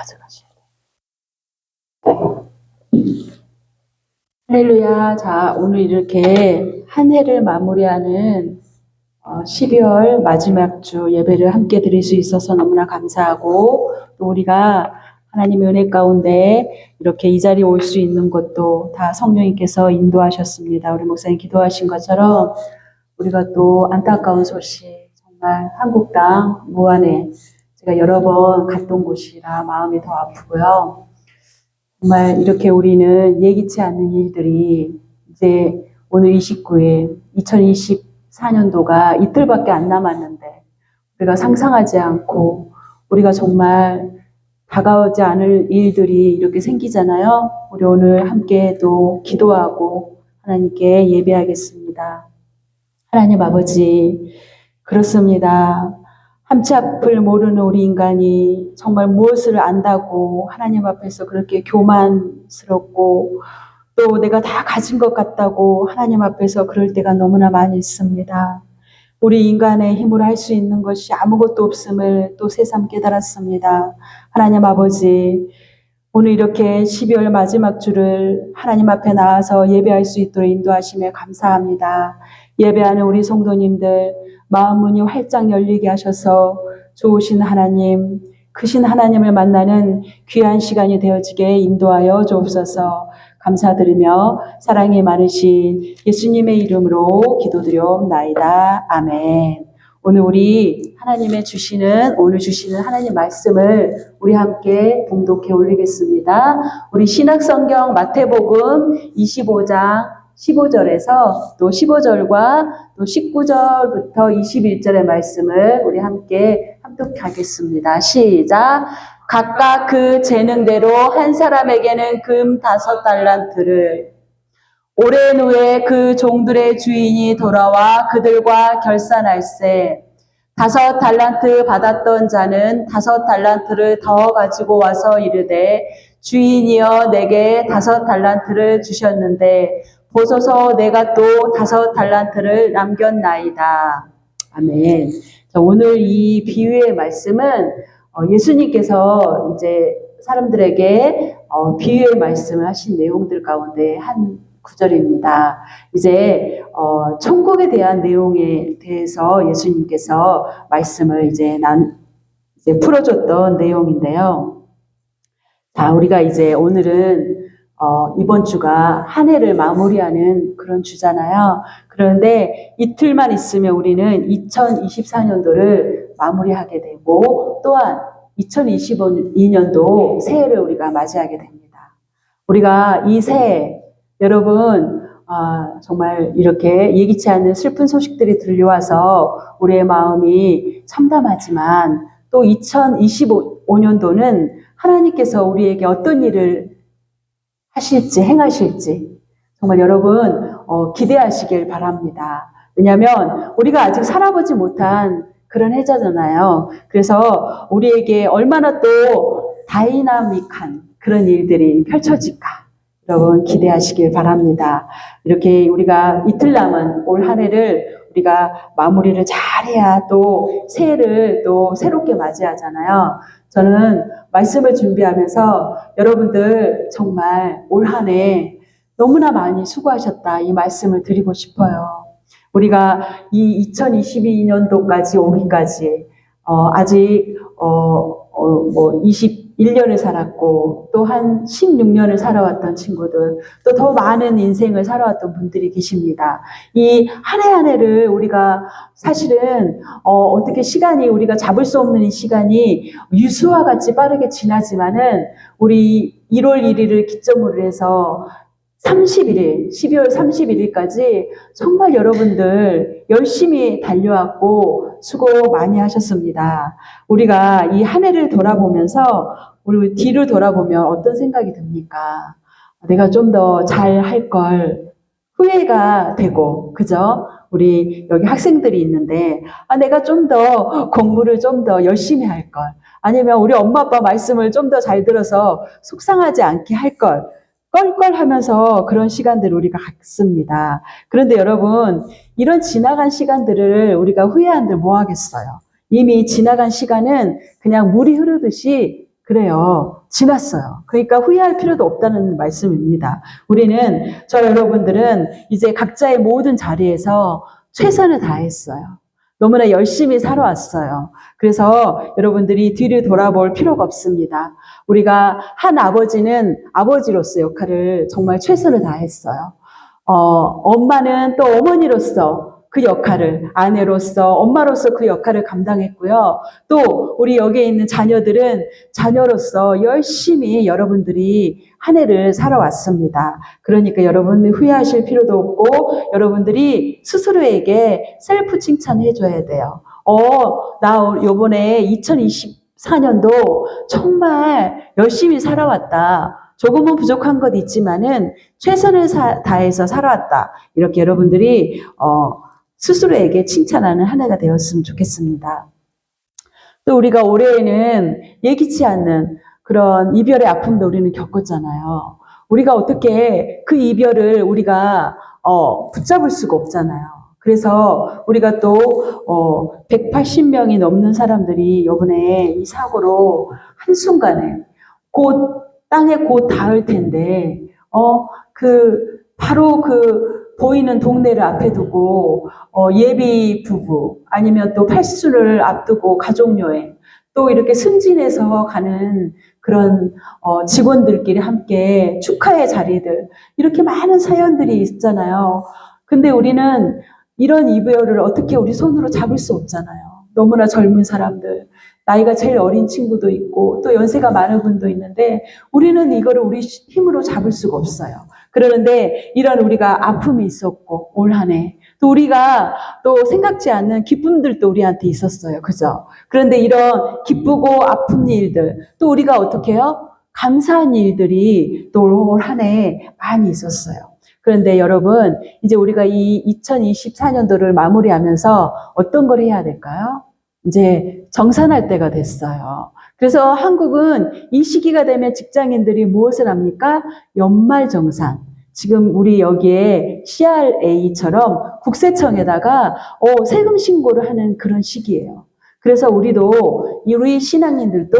가져가셔야 돼요. 할렐루야. 자, 오늘 이렇게 한 해를 마무리하는 12월 마지막 주 예배를 함께 드릴 수 있어서 너무나 감사하고, 또 우리가 하나님의 은혜 가운데 이렇게 이 자리에 올 수 있는 것도 다 성령님께서 인도하셨습니다. 우리 목사님 기도하신 것처럼 우리가 또 안타까운 소식, 정말 한국 땅 무안에 제가 여러 번 갔던 곳이라 마음이 더 아프고요. 정말 이렇게 우리는 예기치 않는 일들이 이제 오늘 29일 2024년도가 이틀밖에 안 남았는데 우리가 상상하지 않고 우리가 정말 다가오지 않을 일들이 이렇게 생기잖아요. 우리 오늘 함께 또 기도하고 하나님께 예배하겠습니다. 하나님 아버지, 그렇습니다. 한치 앞을 모르는 우리 인간이 정말 무엇을 안다고 하나님 앞에서 그렇게 교만스럽고 또 내가 다 가진 것 같다고 하나님 앞에서 그럴 때가 너무나 많이 있습니다. 우리 인간의 힘으로 할 수 있는 것이 아무것도 없음을 또 새삼 깨달았습니다. 하나님 아버지, 오늘 이렇게 12월 마지막 주를 하나님 앞에 나와서 예배할 수 있도록 인도하심에 감사합니다. 예배하는 우리 성도님들 마음 문이 활짝 열리게 하셔서 좋으신 하나님, 크신 하나님을 만나는 귀한 시간이 되어지게 인도하여 주옵소서. 감사드리며 사랑이 많으신 예수님의 이름으로 기도드려옵나이다. 아멘. 오늘 우리 오늘 주시는 하나님 말씀을 우리 함께 봉독해 올리겠습니다. 우리 신약성경 마태복음 25장 15절에서 또 15절과 또 19절부터 21절의 말씀을 우리 함께 합독하겠습니다. 시작. 각각 그 재능대로 한 사람에게는 금 5달란트를, 오랜 후에 그 종들의 주인이 돌아와 그들과 결산할세 5달란트 받았던 자는 5달란트를 더 가지고 와서 이르되 주인이여 내게 5달란트를 주셨는데 보소서 내가 또 5달란트를 남겼나이다. 아멘. 자, 오늘 이 비유의 말씀은 예수님께서 이제 사람들에게 비유의 말씀을 하신 내용들 가운데 한 구절입니다. 이제 천국에 대한 내용에 대해서 예수님께서 말씀을 이제 풀어줬던 내용인데요. 자, 우리가 이제 오늘은 이번 주가 한 해를 마무리하는 그런 주잖아요. 그런데 이틀만 있으면 우리는 2024년도를 마무리하게 되고 또한 2022년도 새해를 우리가 맞이하게 됩니다. 우리가 이 새해 여러분 정말 이렇게 예기치 않은 슬픈 소식들이 들려와서 우리의 마음이 참담하지만 또 2025년도는 하나님께서 우리에게 어떤 일을 하실지 행하실지 정말 여러분 기대하시길 바랍니다. 왜냐하면 우리가 아직 살아보지 못한 그런 해자잖아요. 그래서 우리에게 얼마나 또 다이나믹한 그런 일들이 펼쳐질까 여러분 기대하시길 바랍니다. 이렇게 우리가 이틀 남은 올 한 해를 우리가 마무리를 잘해야 또 새해를 또 새롭게 맞이하잖아요. 저는 말씀을 준비하면서 여러분들 정말 올 한 해 너무나 많이 수고하셨다 이 말씀을 드리고 싶어요. 우리가 이 2022년도까지 오기까지 아직 21년을 살았고 또 한 16년을 살아왔던 친구들 또 더 많은 인생을 살아왔던 분들이 계십니다. 이 한 해 한 해를 우리가 사실은 어떻게 시간이 우리가 잡을 수 없는 이 시간이 유수와 같이 빠르게 지나지만은 우리 1월 1일을 기점으로 해서 31일, 12월 31일까지 정말 여러분들 열심히 달려왔고 수고 많이 하셨습니다. 우리가 이 한 해를 돌아보면서 우리 뒤를 돌아보면 어떤 생각이 듭니까? 내가 좀 더 잘 할 걸 후회가 되고, 그죠? 우리 여기 학생들이 있는데 내가 좀 더 공부를 좀 더 열심히 할 걸, 아니면 우리 엄마 아빠 말씀을 좀 더 잘 들어서 속상하지 않게 할 걸, 껄껄하면서 그런 시간들을 우리가 갖습니다. 그런데 여러분 이런 지나간 시간들을 우리가 후회한들 뭐 하겠어요? 이미 지나간 시간은 그냥 물이 흐르듯이 그래요. 지났어요. 그러니까 후회할 필요도 없다는 말씀입니다. 저 여러분들은 이제 각자의 모든 자리에서 최선을 다했어요. 너무나 열심히 살아왔어요. 그래서 여러분들이 뒤를 돌아볼 필요가 없습니다. 우리가 한 아버지는 아버지로서 역할을 정말 최선을 다했어요. 엄마는 또 어머니로서 그 역할을, 아내로서, 엄마로서 그 역할을 감당했고요. 또 우리 여기에 있는 자녀들은 자녀로서 열심히 여러분들이 한 해를 살아왔습니다. 그러니까 여러분 후회하실 필요도 없고 여러분들이 스스로에게 셀프 칭찬을 해줘야 돼요. 나 요번에 2024년도 정말 열심히 살아왔다. 조금은 부족한 것 있지만은 최선을 다해서 살아왔다. 이렇게 여러분들이 스스로에게 칭찬하는 한 해가 되었으면 좋겠습니다. 또 우리가 올해에는 예기치 않는 그런 이별의 아픔도 우리는 겪었잖아요. 우리가 어떻게 그 이별을 우리가 붙잡을 수가 없잖아요. 그래서 우리가 또 180명이 넘는 사람들이 이번에 이 사고로 한순간에 땅에 곧 닿을 텐데 바로 보이는 동네를 앞에 두고 예비 부부 아니면 또 팔순을 앞두고 가족여행 또 이렇게 승진해서 가는 그런 직원들끼리 함께 축하의 자리들 이렇게 많은 사연들이 있잖아요. 근데 우리는 이런 이별을 어떻게 우리 손으로 잡을 수 없잖아요. 너무나 젊은 사람들, 나이가 제일 어린 친구도 있고 또 연세가 많은 분도 있는데 우리는 이거를 우리 힘으로 잡을 수가 없어요. 그러는데 이런 우리가 아픔이 있었고 올 한 해 또 우리가 또 생각지 않는 기쁨들도 우리한테 있었어요. 그죠? 그런데 이런 기쁘고 아픈 일들 또 우리가 어떻게 해요? 감사한 일들이 또 올 한 해 많이 있었어요. 그런데 여러분 이제 우리가 이 2024년도를 마무리하면서 어떤 걸 해야 될까요? 이제 정산할 때가 됐어요. 그래서 한국은 이 시기가 되면 직장인들이 무엇을 합니까? 연말정산. 지금 우리 여기에 CRA처럼 국세청에다가 세금 신고를 하는 그런 시기예요. 그래서 우리 신앙인들도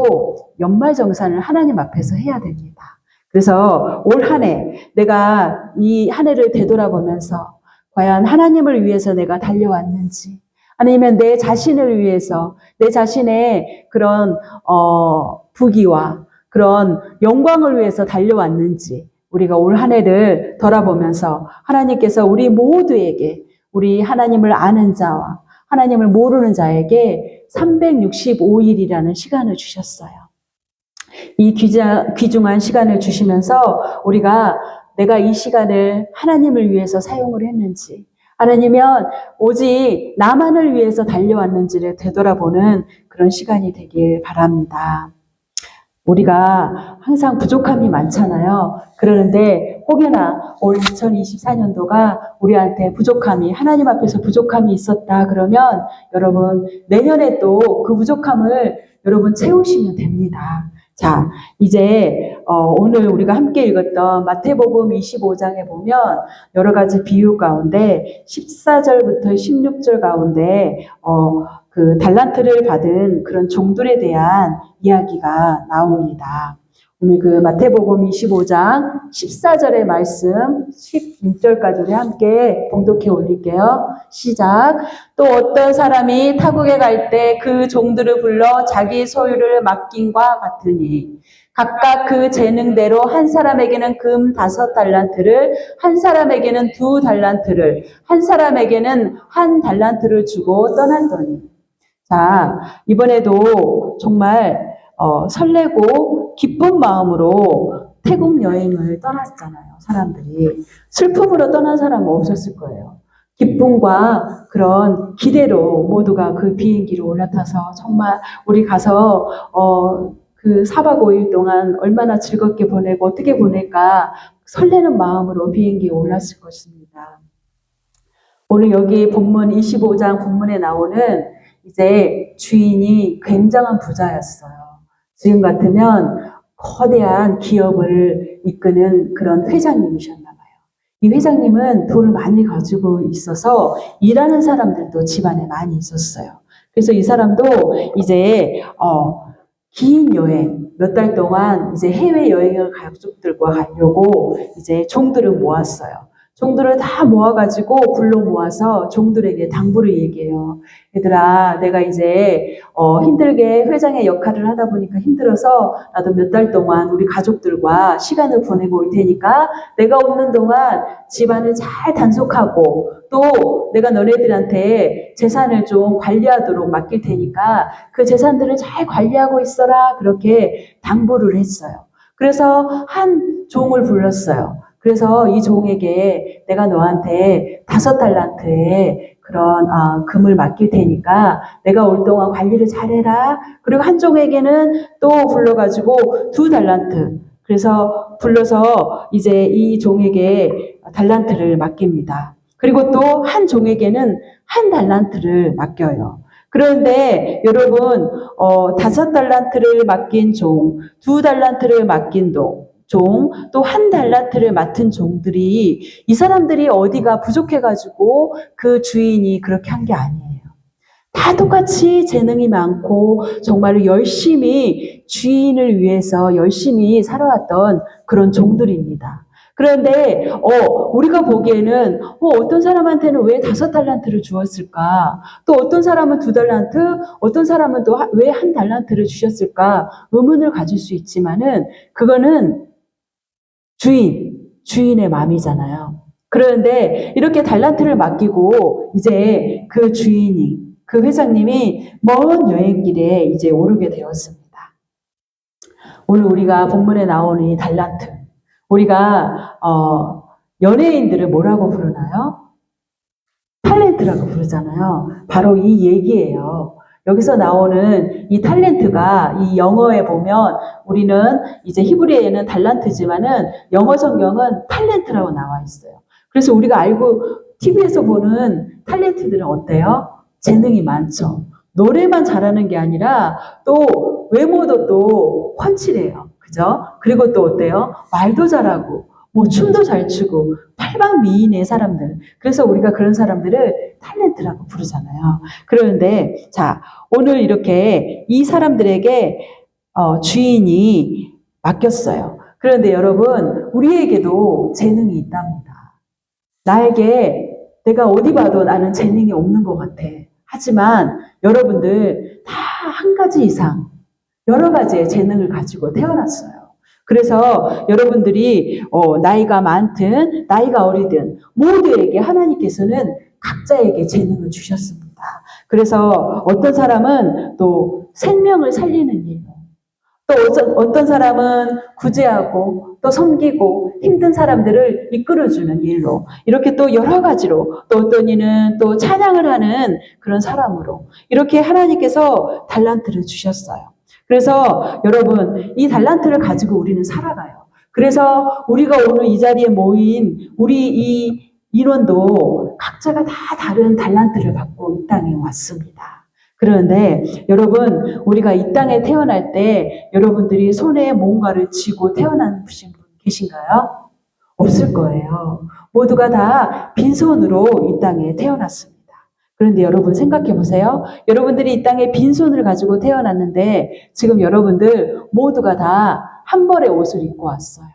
연말정산을 하나님 앞에서 해야 됩니다. 그래서 올 한 해 내가 이 한 해를 되돌아보면서 과연 하나님을 위해서 내가 달려왔는지 아니면 내 자신을 위해서 내 자신의 그런 부귀와 그런 영광을 위해서 달려왔는지 우리가 올 한 해를 돌아보면서 하나님께서 우리 모두에게 우리 하나님을 아는 자와 하나님을 모르는 자에게 365일이라는 시간을 주셨어요. 이 귀중한 시간을 주시면서 우리가 내가 이 시간을 하나님을 위해서 사용을 했는지 아니면 오직 나만을 위해서 달려왔는지를 되돌아보는 그런 시간이 되길 바랍니다. 우리가 항상 부족함이 많잖아요. 그러는데 혹여나 올 2024년도가 우리한테 하나님 앞에서 부족함이 있었다 그러면 여러분 내년에 또 그 부족함을 여러분 채우시면 됩니다. 자, 이제 오늘 우리가 함께 읽었던 마태복음 25장에 보면 여러 가지 비유 가운데 14절부터 16절 가운데 그 달란트를 받은 그런 종들에 대한 이야기가 나옵니다. 오늘 그 마태복음 25장 14절의 말씀 16절까지 우리 함께 봉독해 올릴게요. 시작. 또 어떤 사람이 타국에 갈 때 그 종들을 불러 자기 소유를 맡김과 같으니 각각 그 재능대로 한 사람에게는 금 5달란트를 한 사람에게는 2달란트를 한 사람에게는 1달란트를 주고 떠났더니 자, 이번에도 정말 설레고 기쁜 마음으로 태국 여행을 떠났잖아요. 사람들이. 슬픔으로 떠난 사람은 없었을 거예요. 기쁨과 그런 기대로 모두가 그 비행기로 올라타서 정말 우리 가서 그 4박 5일 동안 얼마나 즐겁게 보내고 어떻게 보낼까 설레는 마음으로 비행기에 올랐을 것입니다. 오늘 여기 본문 25장 본문에 나오는 이제 주인이 굉장한 부자였어요. 지금 같으면 거대한 기업을 이끄는 그런 회장님이셨나 봐요. 이 회장님은 돈을 많이 가지고 있어서 일하는 사람들도 집안에 많이 있었어요. 그래서 이 사람도 이제 긴 여행, 몇 달 동안 이제 해외여행을 가족들과 가려고 이제 종들을 모았어요. 종들을 다 모아가지고 불러 모아서 종들에게 당부를 얘기해요. 얘들아, 내가 이제 힘들게 회장의 역할을 하다 보니까 힘들어서 나도 몇 달 동안 우리 가족들과 시간을 보내고 올 테니까 내가 없는 동안 집안을 잘 단속하고 또 내가 너네들한테 재산을 좀 관리하도록 맡길 테니까 그 재산들을 잘 관리하고 있어라. 그렇게 당부를 했어요. 그래서 한 종을 불렀어요. 그래서 이 종에게 내가 너한테 5달란트의 그런 금을 맡길 테니까 내가 올 동안 관리를 잘해라. 그리고 한 종에게는 또 불러가지고 2달란트. 그래서 불러서 이제 이 종에게 달란트를 맡깁니다. 그리고 또 한 종에게는 1달란트를 맡겨요. 그런데 여러분 5달란트를 맡긴 종, 2달란트를 맡긴 종, 또 1달란트를 맡은 종들이 이 사람들이 어디가 부족해가지고 그 주인이 그렇게 한 게 아니에요. 다 똑같이 재능이 많고 정말로 열심히 주인을 위해서 열심히 살아왔던 그런 종들입니다. 그런데 우리가 보기에는 어떤 사람한테는 왜 5달란트를 주었을까? 또 어떤 사람은 2달란트, 어떤 사람은 또 왜 1달란트를 주셨을까? 의문을 가질 수 있지만은 그거는 주인의 마음이잖아요. 그런데 이렇게 달란트를 맡기고 이제 그 주인이, 그 회장님이 먼 여행길에 이제 오르게 되었습니다. 오늘 우리가 본문에 나오는 이 달란트, 우리가 연예인들을 뭐라고 부르나요? 탤런트라고 부르잖아요. 바로 이 얘기예요. 여기서 나오는 이 탤런트가 이 영어에 보면 우리는 이제 히브리어에는 달란트지만은 영어 성경은 탤런트라고 나와 있어요. 그래서 우리가 알고 TV에서 보는 탤런트들은 어때요? 재능이 많죠. 노래만 잘하는 게 아니라 또 외모도 또 훤칠해요. 그죠? 그리고 또 어때요? 말도 잘하고 뭐 춤도 잘 추고 팔방미인의 사람들. 그래서 우리가 그런 사람들을 탤런트라고 부르잖아요. 그런데 자, 오늘 이렇게 이 사람들에게 주인이 맡겼어요. 그런데 여러분, 우리에게도 재능이 있답니다. 나에게 내가 어디 봐도 나는 재능이 없는 것 같아. 하지만 여러분들 다 한 가지 이상 여러 가지의 재능을 가지고 태어났어요. 그래서 여러분들이 나이가 많든 나이가 어리든 모두에게 하나님께서는 각자에게 재능을 주셨습니다. 그래서 어떤 사람은 또 생명을 살리는 일로, 또 어떤 사람은 구제하고 또 섬기고 힘든 사람들을 이끌어주는 일로, 이렇게 또 여러 가지로, 또 어떤 이는 또 찬양을 하는 그런 사람으로 이렇게 하나님께서 달란트를 주셨어요. 그래서 여러분, 이 달란트를 가지고 우리는 살아가요. 그래서 우리가 오늘 이 자리에 모인 우리 이 인원도 각자가 다 다른 달란트를 갖고 이 땅에 왔습니다. 그런데 여러분, 우리가 이 땅에 태어날 때 여러분들이 손에 뭔가를 쥐고 태어난 분 계신가요? 없을 거예요. 모두가 다 빈손으로 이 땅에 태어났습니다. 그런데 여러분 생각해 보세요. 여러분들이 이 땅에 빈손을 가지고 태어났는데 지금 여러분들 모두가 다 한 벌의 옷을 입고 왔어요.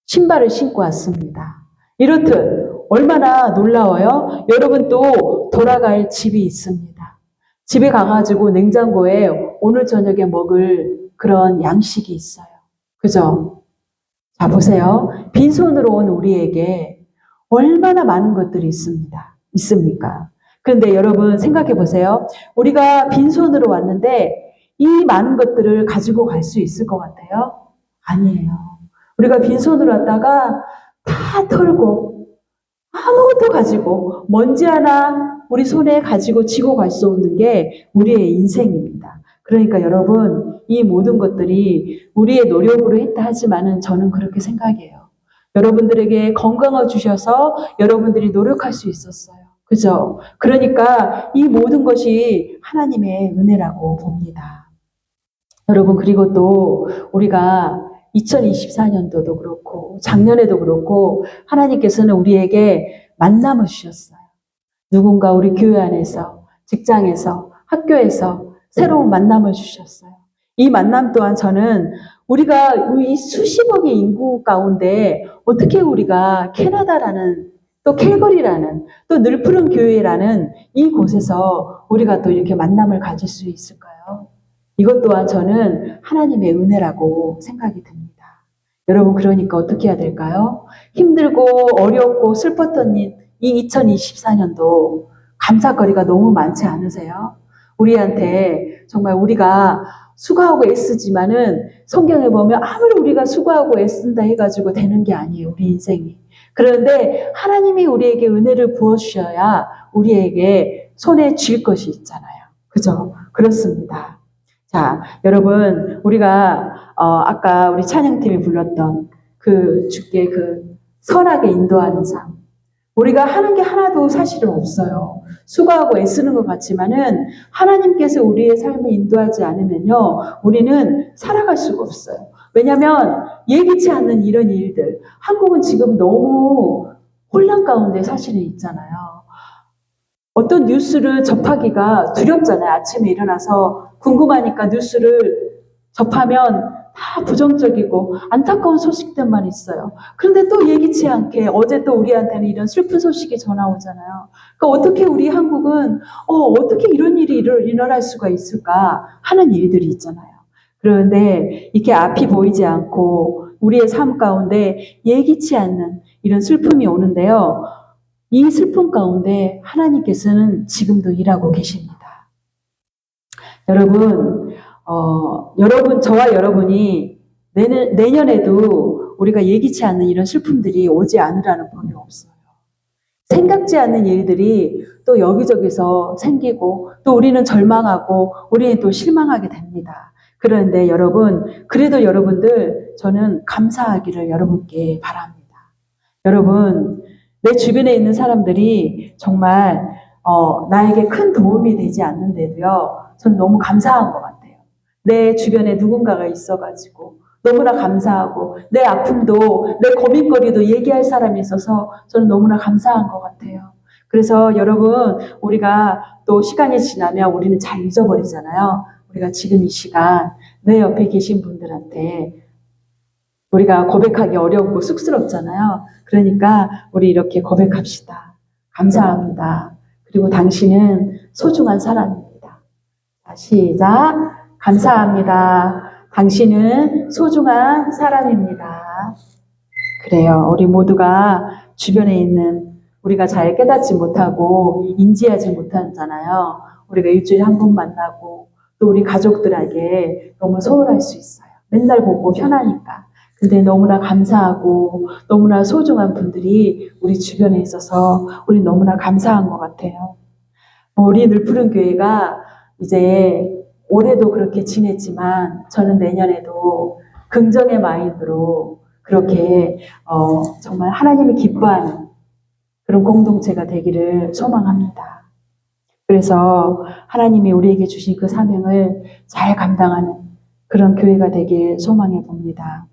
신발을 신고 왔습니다. 이렇듯 얼마나 놀라워요? 여러분 또 돌아갈 집이 있습니다. 집에 가가지고 냉장고에 오늘 저녁에 먹을 그런 양식이 있어요. 그죠? 자, 보세요. 빈손으로 온 우리에게 얼마나 많은 것들이 있습니까? 그런데 여러분 생각해 보세요. 우리가 빈손으로 왔는데 이 많은 것들을 가지고 갈 수 있을 것 같아요? 아니에요. 우리가 빈손으로 왔다가 다 털고 아무것도 가지고 먼지 하나 우리 손에 가지고 쥐고 갈 수 없는 게 우리의 인생입니다. 그러니까 여러분, 이 모든 것들이 우리의 노력으로 했다 하지만은 저는 그렇게 생각해요. 여러분들에게 건강을 주셔서 여러분들이 노력할 수 있었어요. 그죠? 그러니까 이 모든 것이 하나님의 은혜라고 봅니다. 여러분, 그리고 또 우리가 2024년도도 그렇고 작년에도 그렇고 하나님께서는 우리에게 만남을 주셨어요. 누군가 우리 교회 안에서, 직장에서, 학교에서 새로운 만남을 주셨어요. 이 만남 또한 저는 우리가 이 수십억의 인구 가운데 어떻게 우리가 캐나다라는 또 캘거리라는 또 늘푸른 교회라는 이곳에서 우리가 또 이렇게 만남을 가질 수 있을까요? 이것 또한 저는 하나님의 은혜라고 생각이 듭니다. 여러분, 그러니까 어떻게 해야 될까요? 힘들고 어렵고 슬펐던 이 2024년도 감사거리가 너무 많지 않으세요? 우리한테 정말 우리가 수고하고 애쓰지만은 성경에 보면 아무리 우리가 수고하고 애쓴다 해가지고 되는 게 아니에요, 우리 인생이. 그런데 하나님이 우리에게 은혜를 부어주셔야 우리에게 손에 쥘 것이 있잖아요. 그죠? 그렇습니다. 자, 여러분, 우리가 아까 우리 찬양팀이 불렀던 그 주께 그 선하게 인도하는 삶. 우리가 하는 게 하나도 사실은 없어요. 수고하고 애쓰는 것 같지만은 하나님께서 우리의 삶을 인도하지 않으면요, 우리는 살아갈 수가 없어요. 왜냐하면 예기치 않는 이런 일들, 한국은 지금 너무 혼란 가운데 사실은 있잖아요. 어떤 뉴스를 접하기가 두렵잖아요. 아침에 일어나서 궁금하니까 뉴스를 접하면 다 부정적이고 안타까운 소식들만 있어요. 그런데 또 예기치 않게 어제 또 우리한테는 이런 슬픈 소식이 전화오잖아요. 그러니까 어떻게 우리 한국은 어떻게 이런 일이 일어날 수가 있을까 하는 일들이 있잖아요. 그런데 이렇게 앞이 보이지 않고 우리의 삶 가운데 예기치 않는 이런 슬픔이 오는데요. 이 슬픔 가운데 하나님께서는 지금도 일하고 계십니다. 여러분, 저와 여러분이 내년에도 우리가 예기치 않는 이런 슬픔들이 오지 않으라는 법이 없어요. 생각지 않는 일들이 또 여기저기서 생기고 또 우리는 절망하고 우리는 또 실망하게 됩니다. 그런데 여러분, 그래도 여러분들 저는 감사하기를 여러분께 바랍니다. 여러분, 내 주변에 있는 사람들이 정말 나에게 큰 도움이 되지 않는데도요, 저는 너무 감사한 것 같아요. 내 주변에 누군가가 있어가지고 너무나 감사하고 내 아픔도 내 고민거리도 얘기할 사람이 있어서 저는 너무나 감사한 것 같아요. 그래서 여러분, 우리가 또 시간이 지나면 우리는 잘 잊어버리잖아요. 우리가 지금 이 시간 내 옆에 계신 분들한테 우리가 고백하기 어렵고 쑥스럽잖아요. 그러니까 우리 이렇게 고백합시다. 감사합니다. 그리고 당신은 소중한 사람입니다. 자, 시작. 감사합니다. 당신은 소중한 사람입니다. 그래요. 우리 모두가 주변에 있는 우리가 잘 깨닫지 못하고 인지하지 못하잖아요. 우리가 일주일에 한 번 만나고 또 우리 가족들에게 너무 소홀할 수 있어요. 맨날 보고 편하니까. 근데 너무나 감사하고 너무나 소중한 분들이 우리 주변에 있어서 우리 너무나 감사한 것 같아요. 우리 늘푸른 교회가 이제 올해도 그렇게 지냈지만 저는 내년에도 긍정의 마인드로 그렇게 정말 하나님이 기뻐하는 그런 공동체가 되기를 소망합니다. 그래서 하나님이 우리에게 주신 그 사명을 잘 감당하는 그런 교회가 되길 소망해 봅니다.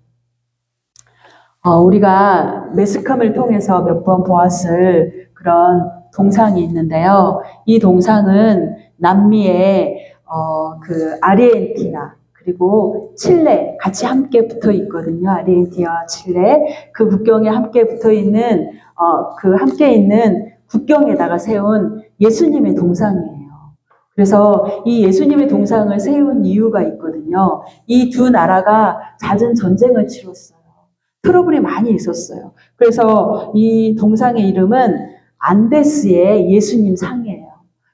우리가 매스컴을 통해서 몇 번 보았을 그런 동상이 있는데요. 이 동상은 남미의 그 아르헨티나 그리고 칠레 같이 함께 붙어 있거든요. 아르헨티나와 칠레 그 국경에 함께 붙어 있는 그 함께 있는 국경에다가 세운 예수님의 동상이에요. 그래서 이 예수님의 동상을 세운 이유가 있거든요. 이 두 나라가 잦은 전쟁을 치렀어요. 트러블이 많이 있었어요. 그래서 이 동상의 이름은 안데스의 예수님 상이에요.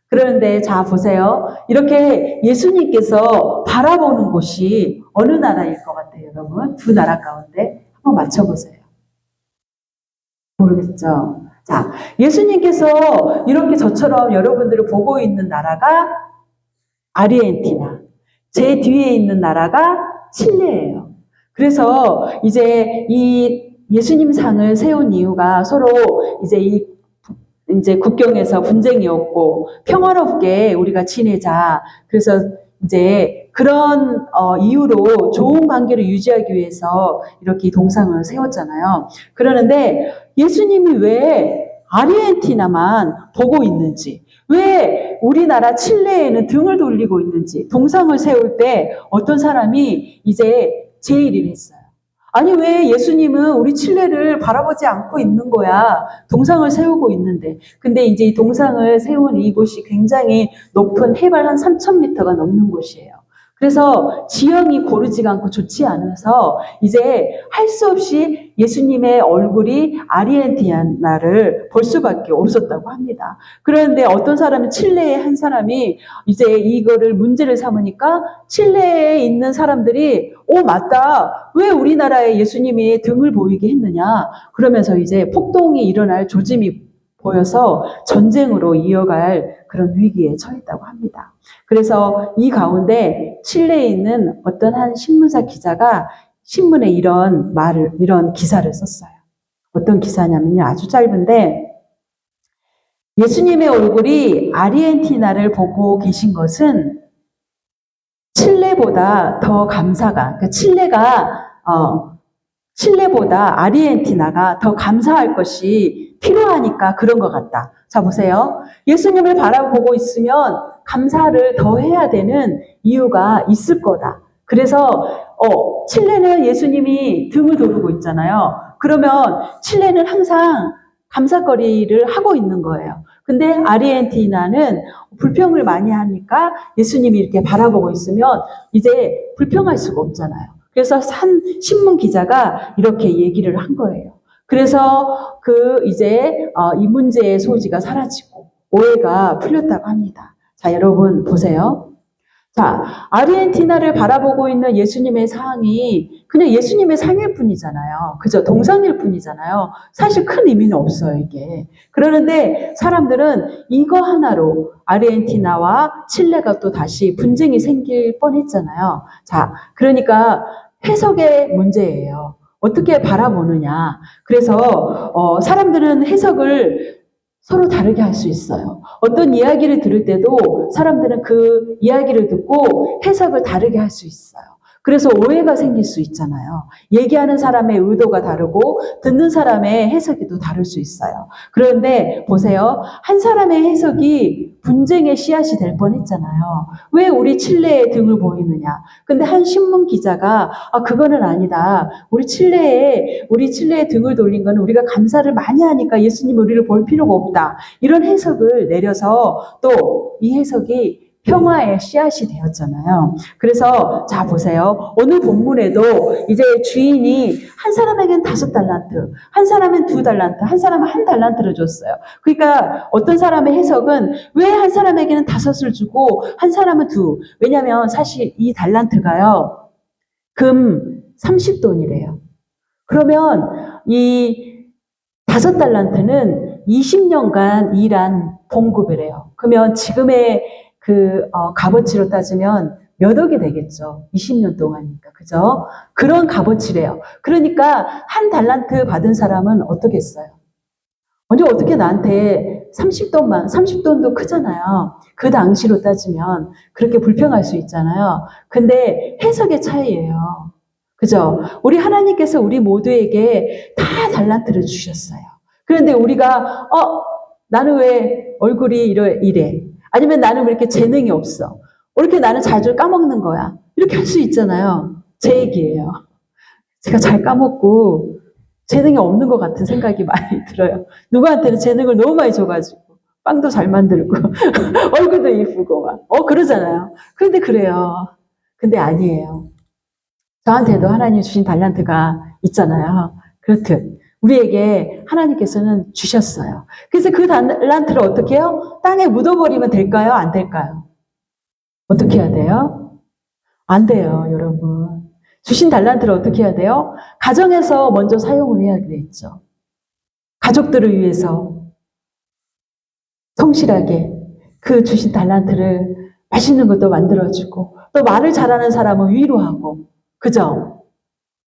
그런데 자 보세요. 이렇게 예수님께서 바라보는 곳이 어느 나라일 것 같아요, 여러분? 두 나라 가운데 한번 맞춰보세요. 모르겠죠? 자, 예수님께서 이렇게 저처럼 여러분들을 보고 있는 나라가 아르헨티나, 제 뒤에 있는 나라가 칠레예요. 그래서 이제 이 예수님 상을 세운 이유가 서로 이제 국경에서 분쟁이 없고 평화롭게 우리가 지내자. 그래서 이제 그런 이유로 좋은 관계를 유지하기 위해서 이렇게 동상을 세웠잖아요. 그러는데 예수님이 왜 아르헨티나만 보고 있는지, 왜 우리나라 칠레에는 등을 돌리고 있는지, 동상을 세울 때 어떤 사람이 이제 제의를 했어요. 아니, 왜 예수님은 우리 칠레를 바라보지 않고 있는 거야? 동상을 세우고 있는데. 근데 이제 이 동상을 세운 이곳이 굉장히 높은 해발 한 3,000m가 넘는 곳이에요. 그래서 지형이 고르지가 않고 좋지 않아서 이제 할 수 없이 예수님의 얼굴이 아르헨티나를 볼 수밖에 없었다고 합니다. 그런데 어떤 사람은 칠레의 한 사람이 이제 이거를 문제를 삼으니까 칠레에 있는 사람들이 맞다. 왜 우리나라에 예수님이 등을 보이게 했느냐. 그러면서 이제 폭동이 일어날 조짐이 보여서 전쟁으로 이어갈 그런 위기에 처했다고 합니다. 그래서 이 가운데 칠레에 있는 어떤 한 신문사 기자가 신문에 이런 기사를 썼어요. 어떤 기사냐면요. 아주 짧은데, 예수님의 얼굴이 아르헨티나를 보고 계신 것은 칠레보다 더 감사가, 칠레보다 아르헨티나가 더 감사할 것이 필요하니까 그런 것 같다. 자, 보세요. 예수님을 바라보고 있으면 감사를 더 해야 되는 이유가 있을 거다. 그래서 칠레는 예수님이 등을 도르고 있잖아요. 그러면 칠레는 항상 감사거리를 하고 있는 거예요. 근데 아르헨티나는 불평을 많이 하니까 예수님이 이렇게 바라보고 있으면 이제 불평할 수가 없잖아요. 그래서 한 신문 기자가 이렇게 얘기를 한 거예요. 그래서 이 문제의 소지가 사라지고 오해가 풀렸다고 합니다. 자, 여러분 보세요. 자, 아르헨티나를 바라보고 있는 예수님의 상이 그냥 예수님의 상일 뿐이잖아요. 그죠? 동상일 뿐이잖아요. 사실 큰 의미는 없어요, 이게. 그러는데 사람들은 이거 하나로 아르헨티나와 칠레가 또 다시 분쟁이 생길 뻔했잖아요. 자, 그러니까 해석의 문제예요. 어떻게 바라보느냐. 그래서 사람들은 해석을 서로 다르게 할 수 있어요. 어떤 이야기를 들을 때도 사람들은 그 이야기를 듣고 해석을 다르게 할 수 있어요. 그래서 오해가 생길 수 있잖아요. 얘기하는 사람의 의도가 다르고 듣는 사람의 해석이 또 다를 수 있어요. 그런데 보세요. 한 사람의 해석이 분쟁의 씨앗이 될 뻔했잖아요. 왜 우리 칠레의 등을 보이느냐. 근데 한 신문 기자가 그거는 아니다. 우리 칠레에 등을 돌린 거는 우리가 감사를 많이 하니까 예수님 우리를 볼 필요가 없다. 이런 해석을 내려서 또 이 해석이 평화의 씨앗이 되었잖아요. 그래서 자 보세요. 오늘 본문에도 이제 주인이 한 사람에게는 5달란트, 한 사람은 2달란트, 한 사람은 1달란트를 줬어요. 그러니까 어떤 사람의 해석은 왜 한 사람에게는 5을 주고 한 사람은 2? 왜냐하면 사실 이 달란트가요. 금 30돈이래요. 그러면 이 5달란트는 20년간 일한 봉급이래요. 그러면 지금의 값어치로 따지면 몇 억이 되겠죠. 20년 동안이니까. 그죠? 그런 값어치래요. 그러니까 한 달란트 받은 사람은 어떻겠어요? 먼저 어떻게 나한테 30돈도 크잖아요. 그 당시로 따지면 그렇게 불평할 수 있잖아요. 근데 해석의 차이예요. 그죠? 우리 하나님께서 우리 모두에게 다 달란트를 주셨어요. 그런데 우리가 나는 왜 얼굴이 이래? 아니면 나는 왜 이렇게 재능이 없어? 왜 이렇게 나는 자주 까먹는 거야? 이렇게 할 수 있잖아요. 제 얘기예요. 제가 잘 까먹고 재능이 없는 것 같은 생각이 많이 들어요. 누구한테는 재능을 너무 많이 줘가지고 빵도 잘 만들고 얼굴도 이쁘고 막 그러잖아요. 그런데 그래요. 근데 아니에요. 저한테도 하나님 주신 달란트가 있잖아요. 그렇듯 우리에게 하나님께서는 주셨어요. 그래서 그 달란트를 어떻게 해요? 땅에 묻어버리면 될까요? 안 될까요? 어떻게 해야 돼요? 안 돼요, 여러분. 주신 달란트를 어떻게 해야 돼요? 가정에서 먼저 사용을 해야 되겠죠. 가족들을 위해서 성실하게 그 주신 달란트를 맛있는 것도 만들어주고 또 말을 잘하는 사람은 위로하고 그죠?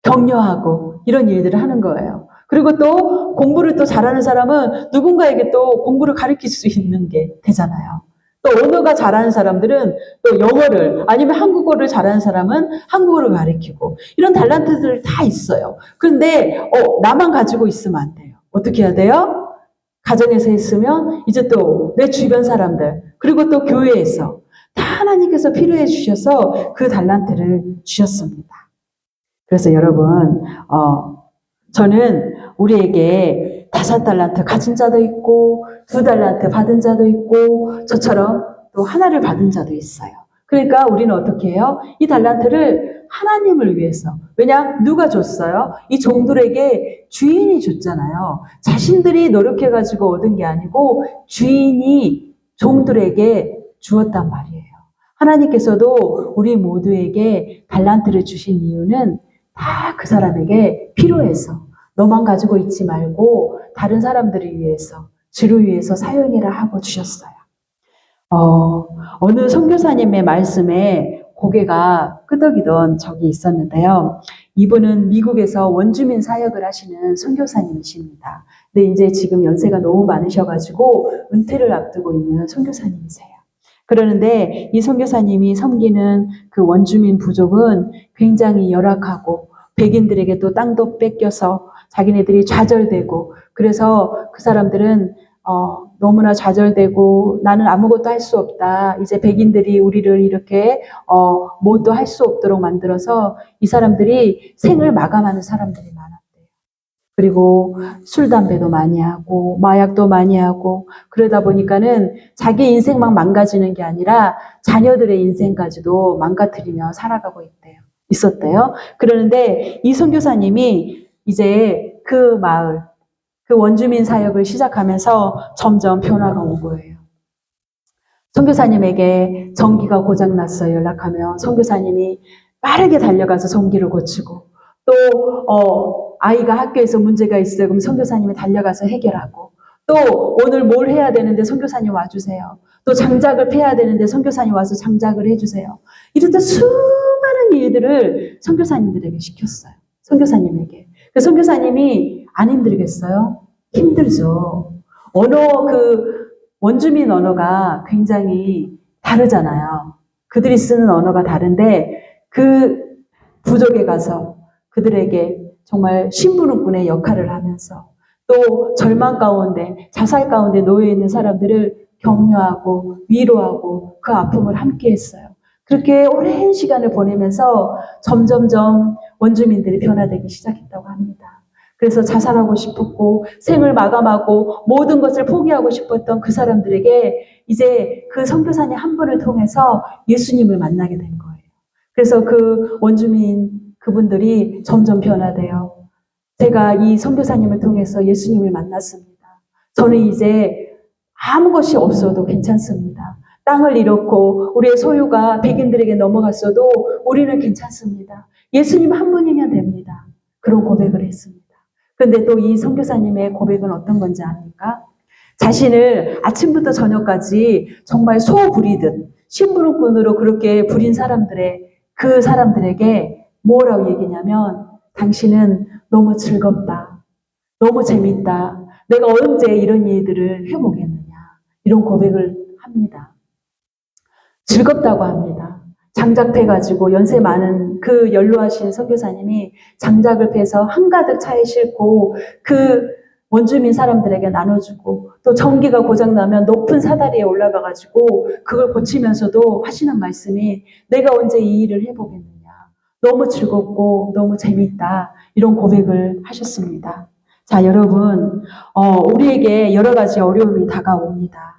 격려하고 이런 일들을 하는 거예요. 그리고 또 공부를 또 잘하는 사람은 누군가에게 또 공부를 가르칠 수 있는 게 되잖아요. 또 언어가 잘하는 사람들은 또 영어를 아니면 한국어를 잘하는 사람은 한국어를 가르치고 이런 달란트들 다 있어요. 그런데 나만 가지고 있으면 안 돼요. 어떻게 해야 돼요? 가정에서 했으면 이제 또 내 주변 사람들, 그리고 또 교회에서 다 하나님께서 필요해 주셔서 그 달란트를 주셨습니다. 그래서 여러분, 저는 우리에게 5달란트 가진 자도 있고 2달란트 받은 자도 있고 저처럼 또 하나를 받은 자도 있어요. 그러니까 우리는 어떻게 해요? 이 달란트를 하나님을 위해서. 왜냐? 누가 줬어요? 이 종들에게 주인이 줬잖아요. 자신들이 노력해가지고 얻은 게 아니고 주인이 종들에게 주었단 말이에요. 하나님께서도 우리 모두에게 달란트를 주신 이유는 다 그 사람에게 필요해서 너만 가지고 있지 말고 다른 사람들을 위해서 주를 위해서 사용해라 하고 주셨어요. 어느 선교사님의 말씀에 고개가 끄덕이던 적이 있었는데요. 이분은 미국에서 원주민 사역을 하시는 선교사님이십니다. 근데 이제 지금 연세가 너무 많으셔가지고 은퇴를 앞두고 있는 선교사님이세요. 그러는데 이 선교사님이 섬기는 그 원주민 부족은 굉장히 열악하고 백인들에게 또 땅도 뺏겨서 자기네들이 좌절되고 그래서 그 사람들은 너무나 좌절되고 나는 아무것도 할 수 없다. 이제 백인들이 우리를 이렇게 뭣도 할 수 없도록 만들어서 이 사람들이 생을 마감하는 사람들이 많았대요. 그리고 술, 담배도 많이 하고 마약도 많이 하고 그러다 보니까는 자기 인생만 망가지는 게 아니라 자녀들의 인생까지도 망가뜨리며 살아가고 있었대요. 그러는데 이 선교사님이 이제 그 마을, 그 원주민 사역을 시작하면서 점점 변화가 온 거예요. 선교사님에게 전기가 고장났어요. 연락하면 선교사님이 빠르게 달려가서 전기를 고치고 또 아이가 학교에서 문제가 있어요. 그럼 선교사님이 달려가서 해결하고 또 오늘 뭘 해야 되는데 선교사님 와주세요. 또 장작을 패야 되는데 선교사님 와서 장작을 해주세요. 이렇듯 수많은 일들을 선교사님들에게 시켰어요. 선교사님에게. 그 선교사님이 안 힘들겠어요? 힘들죠. 그 원주민 언어가 굉장히 다르잖아요. 그들이 쓰는 언어가 다른데 그 부족에 가서 그들에게 정말 신부름꾼의 역할을 하면서 또 절망 가운데 자살 가운데 놓여 있는 사람들을 격려하고 위로하고 그 아픔을 함께 했어요. 그렇게 오랜 시간을 보내면서 점점점 원주민들이 변화되기 시작했다고 합니다. 그래서 자살하고 싶었고 생을 마감하고 모든 것을 포기하고 싶었던 그 사람들에게 이제 그 선교사님 한 분을 통해서 예수님을 만나게 된 거예요. 그래서 그 원주민 그분들이 점점 변화돼요. 제가 이 선교사님을 통해서 예수님을 만났습니다. 저는 이제 아무 것이 없어도 괜찮습니다. 땅을 잃었고 우리의 소유가 백인들에게 넘어갔어도 우리는 괜찮습니다. 예수님 한 분이면 됩니다. 그런 고백을 했습니다. 그런데 또 이 선교사님의 고백은 어떤 건지 아닙니까? 자신을 아침부터 저녁까지 정말 소 부리듯 심부름꾼으로 그렇게 부린 그 사람들에게 뭐라고 얘기냐면 당신은 너무 즐겁다. 너무 재밌다. 내가 언제 이런 일들을 해보겠느냐. 이런 고백을 합니다. 즐겁다고 합니다. 장작 패가지고 연세 많은 그 연로하신 선교사님이 장작을 패서 한가득 차에 싣고 그 원주민 사람들에게 나눠주고 또 전기가 고장나면 높은 사다리에 올라가가지고 그걸 고치면서도 하시는 말씀이 내가 언제 이 일을 해보겠느냐. 너무 즐겁고 너무 재밌다. 이런 고백을 하셨습니다. 자, 여러분, 우리에게 여러 가지 어려움이 다가옵니다.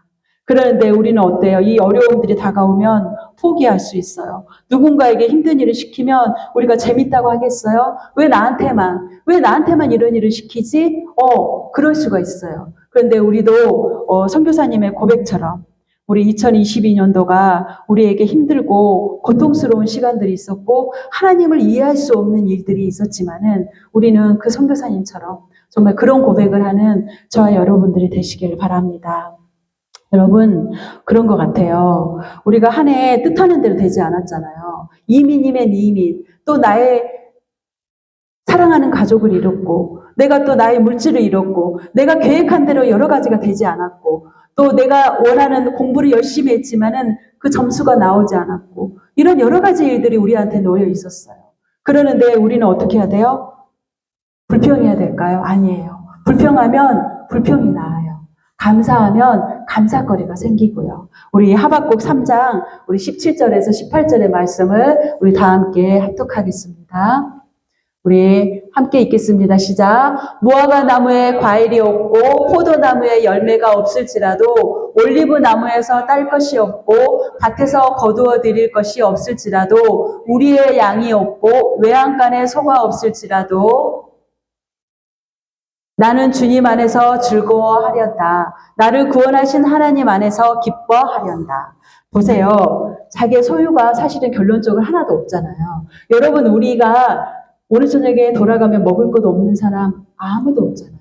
그런데 우리는 어때요? 이 어려움들이 다가오면 포기할 수 있어요. 누군가에게 힘든 일을 시키면 우리가 재밌다고 하겠어요? 왜 나한테만 이런 일을 시키지? 그럴 수가 있어요. 그런데 우리도 선교사님의 고백처럼 우리 2022년도가 우리에게 힘들고 고통스러운 시간들이 있었고 하나님을 이해할 수 없는 일들이 있었지만은 우리는 그 선교사님처럼 정말 그런 고백을 하는 저와 여러분들이 되시길 바랍니다. 여러분, 그런 것 같아요. 우리가 한 해 뜻하는 대로 되지 않았잖아요. 이민이면 이민, 또 나의 사랑하는 가족을 잃었고, 내가 또 나의 물질을 잃었고, 내가 계획한 대로 여러 가지가 되지 않았고, 또 내가 원하는 공부를 열심히 했지만은 그 점수가 나오지 않았고, 이런 여러 가지 일들이 우리한테 놓여 있었어요. 그러는데 우리는 어떻게 해야 돼요? 불평해야 될까요? 아니에요. 불평하면 불평이 나아요. 감사하면 감사거리가 생기고요. 우리 하박국 3장 우리 17절에서 18절의 말씀을 우리 다 함께 합독하겠습니다. 우리 함께 읽겠습니다. 시작. 무화과 나무에 과일이 없고 포도나무에 열매가 없을지라도 올리브 나무에서 딸 것이 없고 밭에서 거두어 드릴 것이 없을지라도 우리의 양이 없고 외양간에 소가 없을지라도 나는 주님 안에서 즐거워하련다. 나를 구원하신 하나님 안에서 기뻐하련다. 보세요. 자기의 소유가 사실은 결론적으로 하나도 없잖아요. 여러분, 우리가 오늘 저녁에 돌아가면 먹을 것 없는 사람 아무도 없잖아요.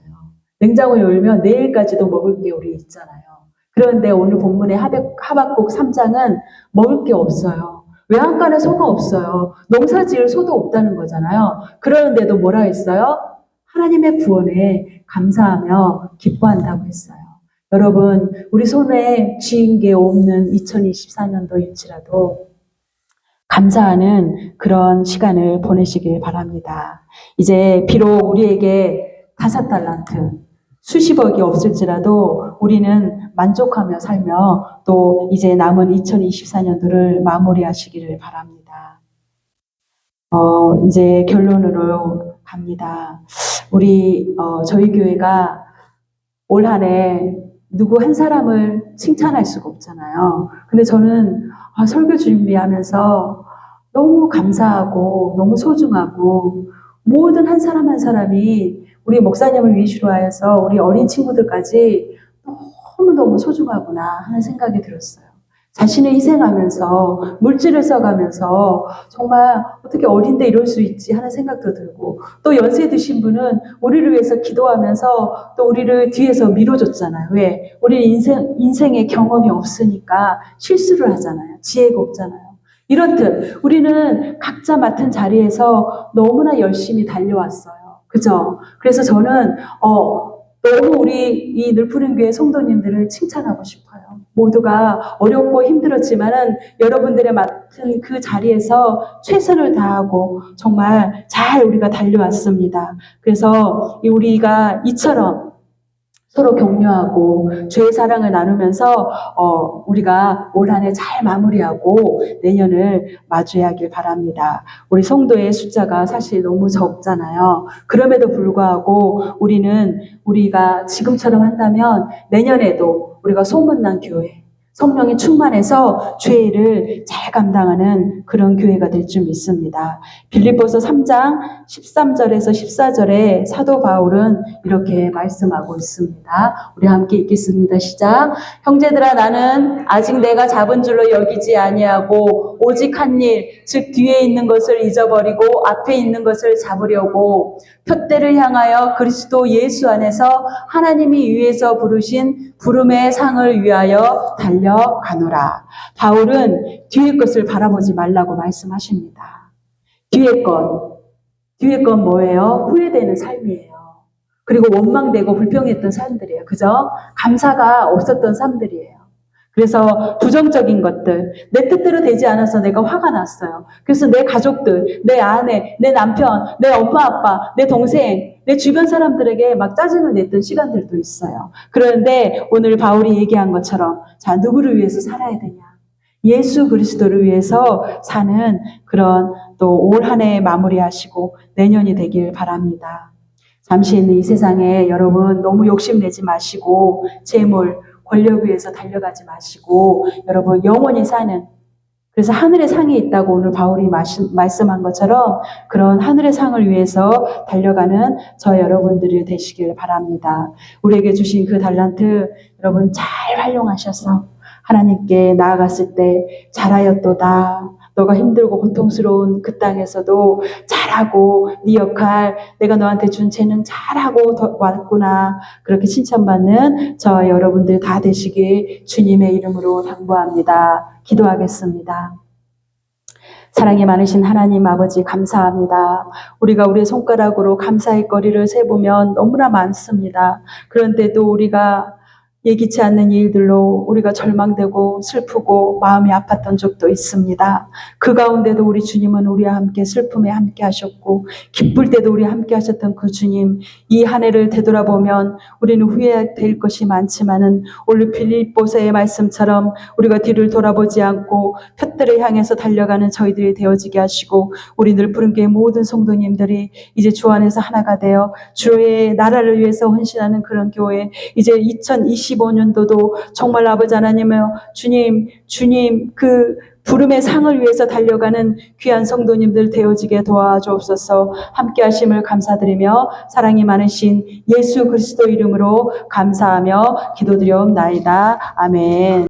냉장고 열면 내일까지도 먹을 게 우리 있잖아요. 그런데 오늘 본문의 하박국 3장은 먹을 게 없어요. 외양간에 소가 없어요. 농사 지을 소도 없다는 거잖아요. 그러는데도 뭐라 했어요? 하나님의 구원에 감사하며 기뻐한다고 했어요. 여러분, 우리 손에 쥐인 게 없는 2024년도일지라도 감사하는 그런 시간을 보내시길 바랍니다. 이제 비록 우리에게 5달란트, 수십억이 없을지라도 우리는 만족하며 살며 또 이제 남은 2024년도를 마무리하시기를 바랍니다. 이제 결론으로 갑니다. 저희 교회가 올 한 해 누구 한 사람을 칭찬할 수가 없잖아요. 근데 저는 설교 준비하면서 너무 감사하고 너무 소중하고 모든 한 사람 한 사람이 우리 목사님을 위주로 하여서 우리 어린 친구들까지 너무너무 소중하구나 하는 생각이 들었어요. 자신을 희생하면서 물질을 써가면서 정말 어떻게 어린데 이럴 수 있지 하는 생각도 들고 또 연세 드신 분은 우리를 위해서 기도하면서 또 우리를 뒤에서 밀어줬잖아요. 왜? 우리는 인생의 경험이 없으니까 실수를 하잖아요. 지혜가 없잖아요. 이렇듯 우리는 각자 맡은 자리에서 너무나 열심히 달려왔어요. 그죠? 그래서 저는 너무 우리 이 늘푸른 교회 성도님들을 칭찬하고 싶어요. 모두가 어렵고 힘들었지만은 여러분들의 맡은 그 자리에서 최선을 다하고 정말 잘 우리가 달려왔습니다. 그래서 우리가 이처럼 서로 격려하고 죄의 사랑을 나누면서 우리가 올 한 해 잘 마무리하고 내년을 맞이하길 바랍니다. 우리 성도의 숫자가 사실 너무 적잖아요. 그럼에도 불구하고 우리가 지금처럼 한다면 내년에도 우리가 소문난 교회, 성령이 충만해서 죄를 잘 감당하는 그런 교회가 될 줄 믿습니다. 빌립보서 3장 13절에서 14절에 사도 바울은 이렇게 말씀하고 있습니다. 우리 함께 읽겠습니다. 시작. 형제들아, 나는 아직 내가 잡은 줄로 여기지 아니하고 오직 한 일, 즉 뒤에 있는 것을 잊어버리고 앞에 있는 것을 잡으려고 표대를 향하여 그리스도 예수 안에서 하나님이 위에서 부르신 부름의 상을 위하여 달려가노라. 바울은 뒤의 것을 바라보지 말라고 말씀하십니다. 뒤의 건 뭐예요? 후회되는 삶이에요. 그리고 원망되고 불평했던 사람들이에요. 그죠? 감사가 없었던 사람들이에요. 그래서 부정적인 것들, 내 뜻대로 되지 않아서 내가 화가 났어요. 그래서 내 가족들, 내 아내, 내 남편, 내 엄마 아빠, 내 동생, 내 주변 사람들에게 막 짜증을 냈던 시간들도 있어요. 그런데 오늘 바울이 얘기한 것처럼 자, 누구를 위해서 살아야 되냐? 예수 그리스도를 위해서 사는 그런 또 올 한 해 마무리하시고 내년이 되길 바랍니다. 잠시 있는 이 세상에 여러분 너무 욕심내지 마시고 재물, 권력 위해서 달려가지 마시고 여러분 영원히 사는 그래서 하늘의 상이 있다고 오늘 바울이 말씀한 것처럼 그런 하늘의 상을 위해서 달려가는 저 여러분들이 되시길 바랍니다. 우리에게 주신 그 달란트 여러분 잘 활용하셔서 하나님께 나아갔을 때 잘하였도다. 너가 힘들고 고통스러운 그 땅에서도 잘하고 네 역할 내가 너한테 준 재능 잘하고 왔구나. 그렇게 칭찬받는 저 여러분들 다 되시길 주님의 이름으로 당부합니다. 기도하겠습니다. 사랑이 많으신 하나님 아버지 감사합니다. 우리가 우리의 손가락으로 감사의 거리를 세보면 너무나 많습니다. 그런데도 우리가 예기치 않는 일들로 우리가 절망되고 슬프고 마음이 아팠던 적도 있습니다. 그 가운데도 우리 주님은 우리와 함께 슬픔에 함께 하셨고 기쁠 때도 우리와 함께 하셨던 그 주님, 이 한 해를 되돌아보면 우리는 후회될 것이 많지만은 오늘 빌립보서의 말씀처럼 우리가 뒤를 돌아보지 않고 표대를 향해서 달려가는 저희들이 되어지게 하시고 우리 늘 푸른교회 모든 성도님들이 이제 주 안에서 하나가 되어 주의 나라를 위해서 헌신하는 그런 교회, 이제 2025년도도 정말 아버지 하나님의 주님 그 부름의 상을 위해서 달려가는 귀한 성도님들 되어지게 도와주옵소서. 함께 하심을 감사드리며 사랑이 많으신 예수 그리스도 이름으로 감사하며 기도드리옵나이다. 아멘.